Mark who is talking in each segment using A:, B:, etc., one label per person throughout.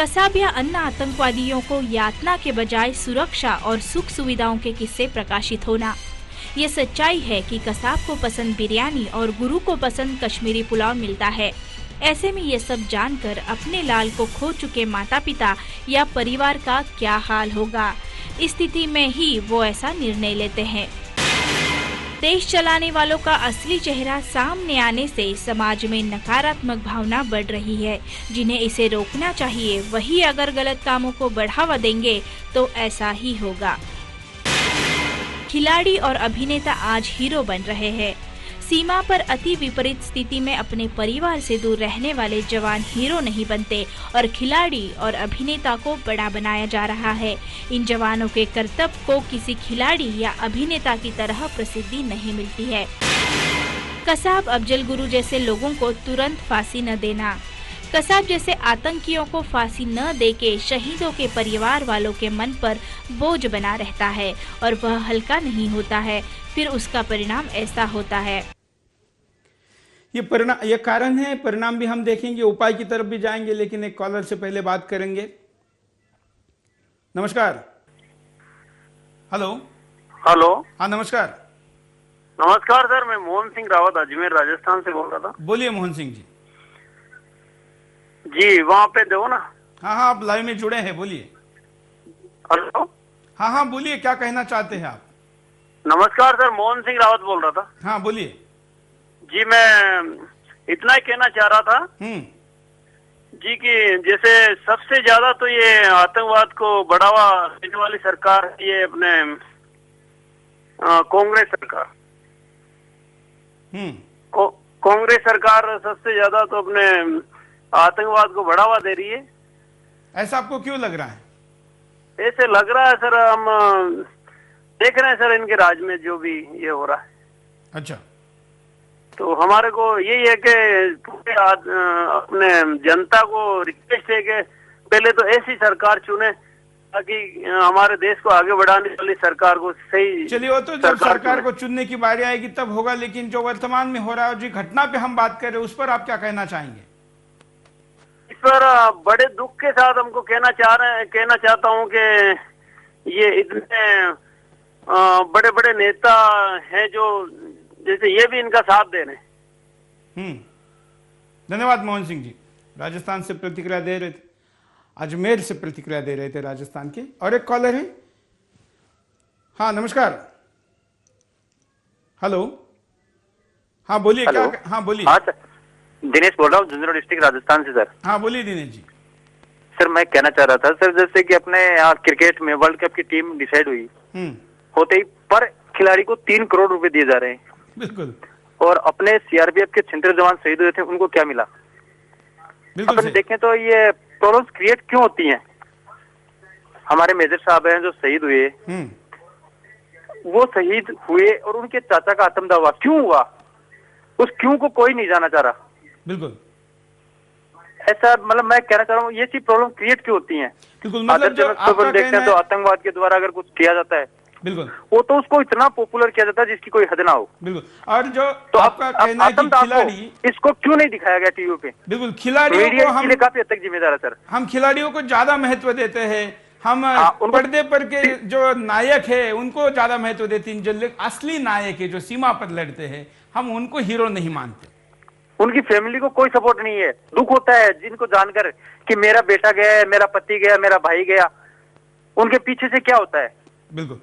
A: कसाब या अन्य आतंकवादियों को यातना के बजाय सुरक्षा और सुख सुविधाओं के किस्से प्रकाशित होना। ये सच्चाई है कि कसाब को पसंद बिरयानी और गुरु को पसंद कश्मीरी पुलाव मिलता है। ऐसे में ये सब जानकर अपने लाल को खो चुके माता पिता या परिवार का क्या हाल होगा। इस स्थिति में ही वो ऐसा निर्णय लेते हैं। देश चलाने वालों का असली चेहरा सामने आने से समाज में नकारात्मक भावना बढ़ रही है, जिन्हें इसे रोकना चाहिए। वही अगर गलत कामों को बढ़ावा देंगे तो ऐसा ही होगा। खिलाड़ी और अभिनेता आज हीरो बन रहे हैं। सीमा पर अति विपरीत स्थिति में अपने परिवार से दूर रहने वाले जवान हीरो नहीं बनते और खिलाड़ी और अभिनेता को बड़ा बनाया जा रहा है। इन जवानों के कर्तव्य को किसी खिलाड़ी या अभिनेता की तरह प्रसिद्धि नहीं मिलती है। कसाब अफजल गुरु जैसे लोगों को तुरंत फांसी न देना। कसाब जैसे आतंकियों को फांसी न देके शहीदों के परिवार वालों के मन पर बोझ बना रहता है और वह हल्का नहीं होता है। फिर उसका परिणाम ऐसा होता है।
B: ये कारण है, परिणाम भी हम देखेंगे, उपाय की तरफ भी जाएंगे, लेकिन एक कॉलर से पहले बात करेंगे। नमस्कार। हेलो।
C: हेलो।
B: हाँ नमस्कार।
C: नमस्कार सर, मैं मोहन सिंह रावत अजमेर राजस्थान से बोल रहा था।
B: बोलिए मोहन सिंह जी।
C: जी वहाँ पे दो ना।
B: हाँ हाँ, आप लाइव में जुड़े हैं, बोलिए।
C: हेलो।
B: हाँ हाँ बोलिए, क्या कहना चाहते हैं आप?
C: नमस्कार सर, मोहन सिंह रावत बोल रहा था।
B: हाँ बोलिए।
C: जी मैं इतना ही कहना चाह रहा था जी कि जैसे सबसे ज्यादा तो ये आतंकवाद को बढ़ावा देने वाली सरकार ये अपने कांग्रेस सरकार। कांग्रेस सरकार सबसे ज्यादा तो अपने आतंकवाद को बढ़ावा दे रही है।
B: ऐसा आपको क्यों लग रहा है?
C: ऐसे लग रहा है सर, हम देख रहे हैं सर इनके राज में जो भी ये हो रहा है।
B: अच्छा।
C: तो हमारे को यही है कि पूरे अपने जनता को रिक्वेस्ट है कि पहले तो ऐसी सरकार चुने ताकि हमारे देश को आगे बढ़ाने वाली सरकार को सही।
B: चलिए, वो तो जब सरकार को चुनने की बारी आएगी तब होगा, लेकिन जो वर्तमान में हो रहा है और जो घटना पे हम बात कर रहे हैं उस पर आप क्या कहना चाहेंगे?
C: इस पर बड़े दुख के साथ हमको कहना चाहता हूँ कि ये इतने बड़े बड़े नेता हैं जो जैसे ये भी इनका साथ दे रहे हैं।
B: धन्यवाद मोहन सिंह जी, राजस्थान से प्रतिक्रिया दे रहे थे, अजमेर से प्रतिक्रिया दे रहे थे राजस्थान के। और एक कॉलर है। हाँ नमस्कार। हेलो। हाँ बोलिए। क्या? हाँ बोलिए।
D: हाँ सर, दिनेश बोल रहा हूँ, झुंझुनू डिस्ट्रिक्ट राजस्थान से सर।
B: हाँ बोलिए दिनेश जी।
D: सर मैं कहना चाह रहा था सर, जैसे कि अपने यहाँ क्रिकेट में वर्ल्ड कप की टीम डिसाइड हुई होते ही पर खिलाड़ी को 3 करोड़ रुपए दिए जा रहे हैं।
B: बिल्कुल।
D: और अपने सीआरपीएफ के 36 जवान शहीद हुए थे, उनको क्या मिला? अपन देखें तो ये प्रॉब्लम्स क्रिएट क्यों होती हैं? हमारे मेजर साहब हैं जो शहीद हुए, वो शहीद हुए और उनके चाचा का आत्मदाह हुआ, क्यों हुआ? उस क्यों को कोई नहीं जाना चाह रहा।
B: बिल्कुल
D: ऐसा, मतलब मैं कहना चाह रहा हूँ ये चीज प्रॉब्लम क्रिएट क्यों होती है?
B: बिल्कुल, मतलब जो आपका
D: देखते हैं तो आतंकवाद के द्वारा अगर कुछ किया जाता है,
B: बिल्कुल,
D: वो तो उसको इतना पॉपुलर किया जाता है जिसकी कोई हद ना हो।
B: बिल्कुल। और जो तो आपका कहना है कि खिलाड़ी,
D: इसको क्यों नहीं दिखाया गया टीवी पे?
B: बिल्कुल, खिलाड़ियों को हम
D: काफी हद तक जिम्मेदार है सर।
B: हम खिलाड़ियों को ज्यादा महत्व देते हैं। हम पर्दे पर के जो नायक है उनको ज्यादा महत्व देते हैं। जो असली नायक है, जो सीमा पर लड़ते हैं, हम उनको हीरो नहीं मानते।
D: उनकी फैमिली को कोई सपोर्ट नहीं है। दुख होता है जिनको जानकर कि मेरा बेटा गया है, मेरा पति गया, मेरा भाई गया, उनके पीछे से क्या होता है।
B: बिल्कुल,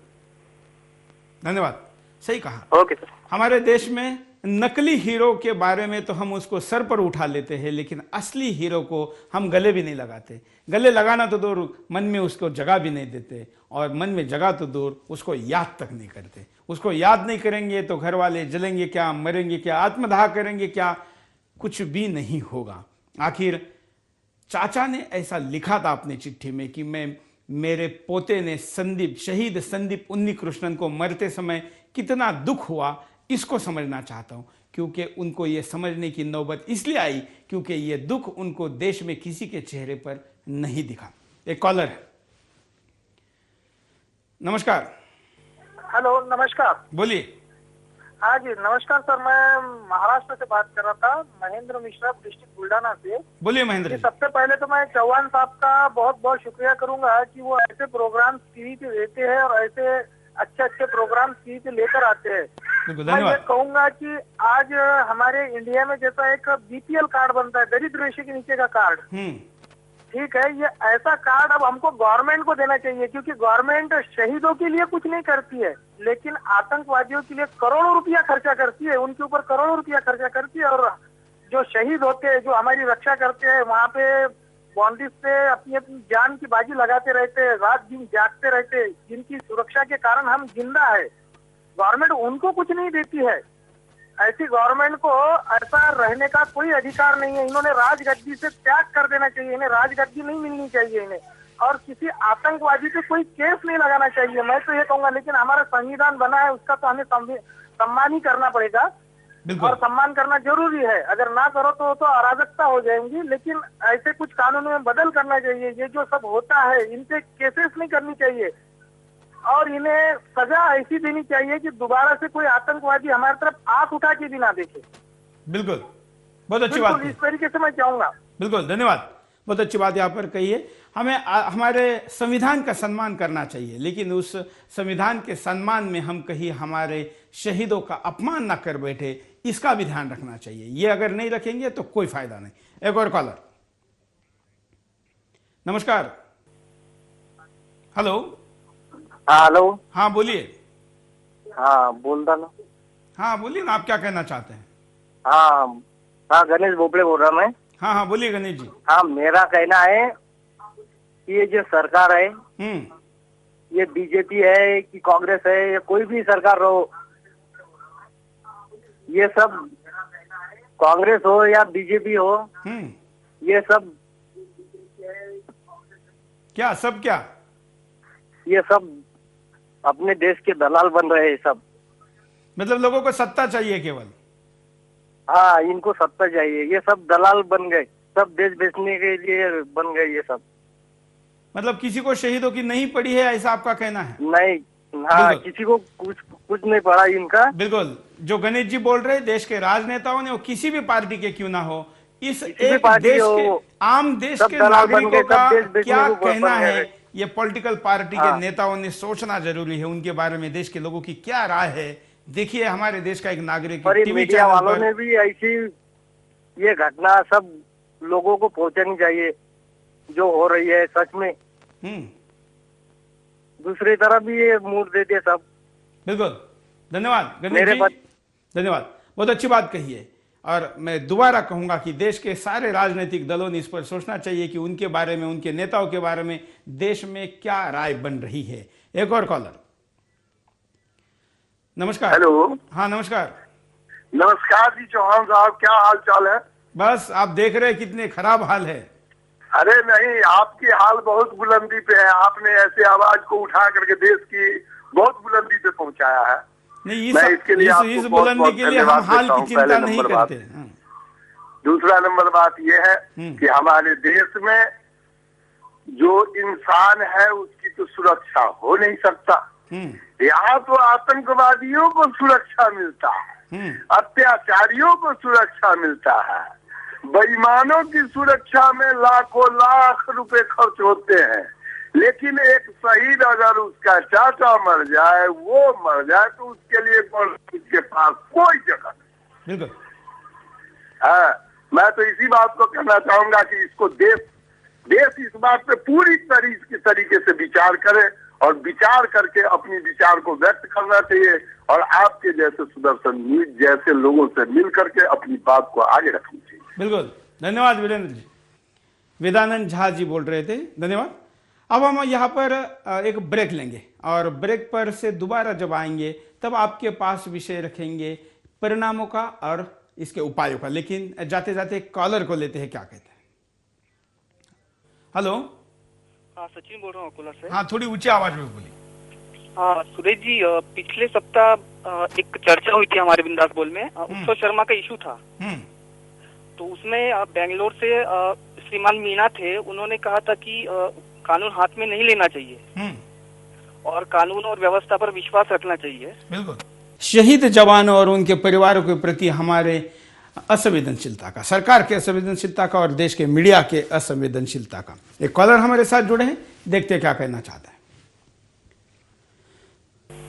B: धन्यवाद, सही कहा।
D: Okay sir.
B: हमारे देश में नकली हीरो के बारे में तो हम उसको सर पर उठा लेते हैं, लेकिन असली हीरो को हम गले भी नहीं लगाते। गले लगाना तो दूर, मन में उसको जगह भी नहीं देते, और मन में जगह तो दूर, उसको याद तक नहीं करते। उसको याद नहीं करेंगे तो घर वाले जलेंगे क्या, मरेंगे क्या, आत्मदाह करेंगे क्या, कुछ भी नहीं होगा। आखिर चाचा ने ऐसा लिखा था अपनी चिट्ठी में कि मेरे पोते ने शहीद संदीप उन्नीकृष्णन को मरते समय कितना दुख हुआ, इसको समझना चाहता हूं। क्योंकि उनको ये समझने की नौबत इसलिए आई क्योंकि ये दुख उनको देश में किसी के चेहरे पर नहीं दिखा। एक कॉलर है। नमस्कार।
E: हेलो, नमस्कार।
B: बोलिए।
E: हाँ जी, नमस्कार सर। मैं महाराष्ट्र से बात कर रहा था, महेंद्र मिश्रा, डिस्ट्रिक्ट बुल्डाना से।
B: बोलिए महेंद्र जी।
E: सबसे पहले तो मैं चौहान साहब का बहुत बहुत शुक्रिया करूंगा कि वो ऐसे प्रोग्राम टीवी पे देते हैं और ऐसे अच्छे अच्छे प्रोग्राम टीवी पे लेकर आते हैं। मैं ये कहूंगा कि आज हमारे इंडिया में जैसा एक बीपीएल कार्ड बनता है, दरिद्र रेशे के नीचे का कार्ड, ठीक है, ये ऐसा कार्ड अब हमको गवर्नमेंट को देना चाहिए, क्योंकि गवर्नमेंट शहीदों के लिए कुछ नहीं करती है, लेकिन आतंकवादियों के लिए करोड़ों रुपया खर्चा करती है, उनके ऊपर करोड़ों रुपया खर्चा करती है। और जो शहीद होते हैं, जो हमारी रक्षा करते हैं, वहाँ पे बाउंड्रीज पे अपनी अपनी जान की बाजी लगाते रहते हैं, रात दिन जागते रहते हैं, जिनकी सुरक्षा के कारण हम जिंदा है, गवर्नमेंट उनको कुछ नहीं देती है। ऐसी गवर्नमेंट को ऐसा रहने का कोई अधिकार नहीं है। इन्होंने राजगद्दी से त्याग कर देना चाहिए, इन्हें राजगद्दी नहीं मिलनी चाहिए इन्हें, और किसी आतंकवादी पे कोई केस नहीं लगाना चाहिए। मैं तो ये कहूंगा, लेकिन हमारा संविधान बना है, उसका तो हमें सम्मान ही करना पड़ेगा और सम्मान करना जरूरी है। अगर ना करो तो अराजकता हो जाएंगी, लेकिन ऐसे कुछ कानूनों में बदल करना चाहिए। ये जो सब होता है, इन पे केसेस नहीं करनी चाहिए और इन्हें सजा ऐसी देनी चाहिए कि दोबारा से कोई आतंकवादी हमारी तरफ आंख उठा के भी ना देखे।
B: बिल्कुल, बहुत अच्छी बात है।
E: इस तरीके से मैं चाहूंगा।
B: बिल्कुल, धन्यवाद। बहुत अच्छी बात यहाँ पर कही है। हमें हमारे संविधान का सम्मान करना चाहिए, लेकिन उस संविधान के सम्मान में हम कहीं हमारे शहीदों का अपमान ना कर बैठे, इसका भी ध्यान रखना चाहिए। ये अगर नहीं रखेंगे तो कोई फायदा नहीं। एक और कॉलर। नमस्कार। हेलो।
F: हाँ हेलो।
B: हाँ बोलिए।
F: हाँ बोल रहा ना।
B: हाँ बोलिए ना, आप क्या कहना चाहते हैं?
F: हाँ गणेश बोपड़े बोल रहा मैं।
B: हाँ बोलिए गणेश जी।
F: हाँ, मेरा कहना है कि ये जो सरकार है, ये बीजेपी है कि कांग्रेस है या कोई भी सरकार हो, ये सब कांग्रेस हो या बीजेपी हो, ये सब
B: क्या सब क्या
F: ये सब अपने देश के दलाल बन रहे हैं सब।
B: मतलब लोगों को सत्ता चाहिए केवल।
F: हाँ, इनको सत्ता चाहिए। ये सब दलाल बन गए, सब देश बेचने के लिए बन गए ये सब।
B: मतलब किसी को शहीदों की नहीं पड़ी है, ऐसा आपका कहना है?
F: नहीं, हाँ, किसी को कुछ नहीं पड़ा इनका।
B: बिल्कुल, जो गणेश जी बोल रहे, देश के राजनेताओं ने, वो किसी भी पार्टी के क्यों ना हो, इस एक देश के आम देश के नागरिकों का क्या कहना है, ये पॉलिटिकल पार्टी के नेताओं ने सोचना जरूरी है। उनके बारे में देश के लोगों की क्या राय है। देखिए, हमारे देश का एक नागरिक टीवी
F: मीडिया वालों ने भी ऐसी ये घटना सब लोगों को पहुंचानी चाहिए जो हो रही है सच में। दूसरी तरफ भी ये मूड देते हैं सब।
B: बिल्कुल, धन्यवाद गणेश जी, धन्यवाद। बहुत अच्छी बात कही है। और मैं दोबारा कहूंगा कि देश के सारे राजनीतिक दलों ने इस पर सोचना चाहिए कि उनके बारे में, उनके नेताओं के बारे में देश में क्या राय बन रही है। एक और कॉलर। नमस्कार।
G: हेलो।
B: हाँ नमस्कार।
G: नमस्कार जी चौहान साहब, क्या हाल चाल है?
B: बस आप देख रहे हैं कितने खराब हाल है।
G: अरे नहीं, आपकी हाल बहुत बुलंदी पे है। आपने ऐसे आवाज को उठा करके देश की बहुत बुलंदी पे पहुंचाया है।
B: नहीं, इस बुलंदी के लिए हम हाल की चिंता नहीं करते।
G: दूसरा नंबर बात यह है कि हमारे देश में जो इंसान है उसकी तो सुरक्षा हो नहीं सकता। यहाँ तो आतंकवादियों को सुरक्षा मिलता है, अत्याचारियों को सुरक्षा मिलता है, बेईमानों की सुरक्षा में लाखों लाख रुपए खर्च होते हैं। लेकिन एक शहीद अगर उसका चाचा मर जाए, वो मर जाए, तो उसके लिए उसके पास कोई जगह नहीं।
B: बिल्कुल।
G: हाँ, मैं तो इसी बात को कहना चाहूंगा कि इसको देश इस बात पे पूरी तरीके से विचार करे और विचार करके अपनी विचार को व्यक्त करना चाहिए और आपके जैसे सुदर्शन न्यूज जैसे लोगों से मिल करके अपनी बात को आगे रखनी चाहिए।
B: बिल्कुल, धन्यवाद वीरेंद्र जी। वेदानंद झा जी बोल रहे थे, धन्यवाद। अब हम यहाँ पर एक ब्रेक लेंगे और ब्रेक पर से दोबारा जब आएंगे तब आपके पास विषय रखेंगे परिणामों का और इसके उपायों का। लेकिन जाते जाते कॉलर को लेते हैं, क्या कहते हैं। हेलो।
H: हाँ, सचिन बोल रहा हूँ अकोला से।
B: हाँ, थोड़ी ऊंची आवाज में बोलिए।
H: हाँ सुरेश जी, पिछले सप्ताह एक चर्चा हुई थी हमारे बिंदास बोल में, उत्सव शर्मा का इशू था। तो उसमें बेंगलोर से श्रीमान मीना थे, उन्होंने कहा था कि कानून हाथ में नहीं लेना चाहिए और कानून और व्यवस्था पर विश्वास रखना चाहिए।
B: बिल्कुल। शहीद जवानों और उनके परिवारों के प्रति हमारे असंवेदनशीलता का, सरकार के असंवेदनशीलता का और देश के मीडिया के असंवेदनशीलता का। एक कॉलर हमारे साथ जुड़े हैं, देखते हैं क्या कहना चाहता है।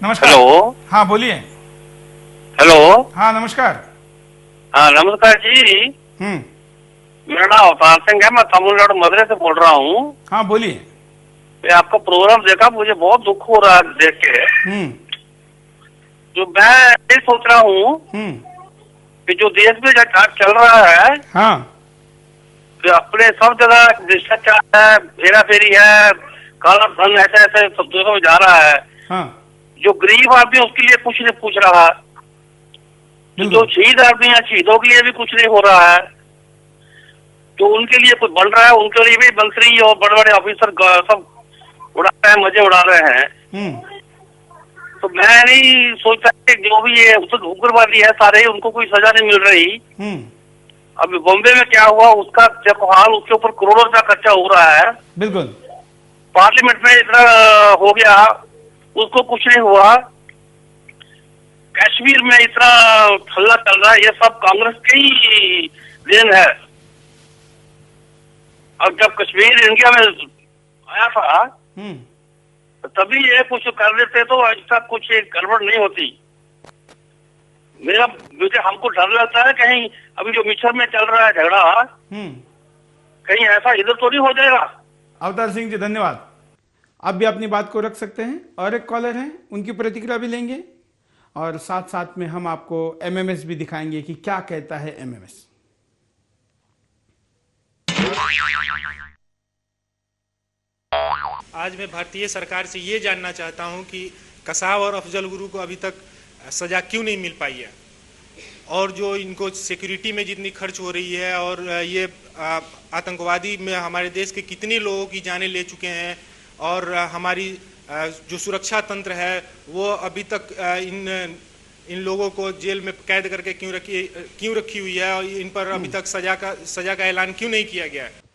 B: नमस्कार।
I: हेलो।
B: हाँ बोलिए।
I: हेलो।
B: हाँ नमस्कार।
I: हाँ नमस्कार जी। मेरा नाम अवतार सिंह है, मैं तमिलनाडु मदुरै से बोल रहा हूँ।
B: हाँ बोलिए।
I: मैं आपका प्रोग्राम देखा, मुझे बहुत दुख हो रहा है देख के। जो मैं ये सोच रहा हूँ कि जो देश में चल रहा है,
B: हाँ,
I: कि अपने सब जगह भ्रष्टाचार है, हेरा फेरी है, काला धन ऐसे ऐसे सब जगह जा रहा है।
B: हाँ।
I: जो गरीब आदमी उसके लिए कुछ नहीं पूछ रहा, जो शहीद आदमी है शहीदों के लिए भी कुछ नहीं हो रहा है। तो उनके लिए कुछ बन रहा है, उनके लिए भी मंत्री और बड़े बड़े ऑफिसर सब उड़ा रहे हैं, मजे उड़ा रहे हैं। तो मैं नहीं सोचता कि जो भी ये उग्रवादी है सारे, उनको कोई सजा नहीं मिल रही। अभी बॉम्बे में क्या हुआ उसका देखो हाल, उसके ऊपर करोड़ों रुपया खर्चा हो रहा है।
B: बिल्कुल।
I: पार्लियामेंट में इतना हो गया, उसको कुछ नहीं हुआ। कश्मीर में इतना हल्ला चल रहा है, ये सब कांग्रेस की ही देन है। अब जब कश्मीर इंडिया में आया था तभी ये कुछ कर देते तो आज तक कुछ गड़बड़ नहीं होती। मुझे हमको डर लगता है कहीं अभी जो मिसर में चल रहा है झगड़ा, कहीं ऐसा इधर तो नहीं हो जाएगा।
B: अवतार सिंह जी धन्यवाद। आप भी अपनी बात को रख सकते हैं। और एक कॉलर है, उनकी प्रतिक्रिया भी लेंगे और साथ साथ में हम आपको एमएमएस भी दिखाएंगे कि क्या कहता है एमएमएस।
J: आज मैं भारतीय सरकार से ये जानना चाहता हूं कि कसाब और अफजल गुरु को अभी तक सजा क्यों नहीं मिल पाई है, और जो इनको सिक्योरिटी में जितनी खर्च हो रही है, और ये आतंकवादी में हमारे देश के कितने लोगों की जानें ले चुके हैं, और हमारी जो सुरक्षा तंत्र है वो अभी तक इन लोगों को जेल में कैद करके क्यों रखी हुई है, और इन पर अभी तक सजा का ऐलान क्यों नहीं किया गया है।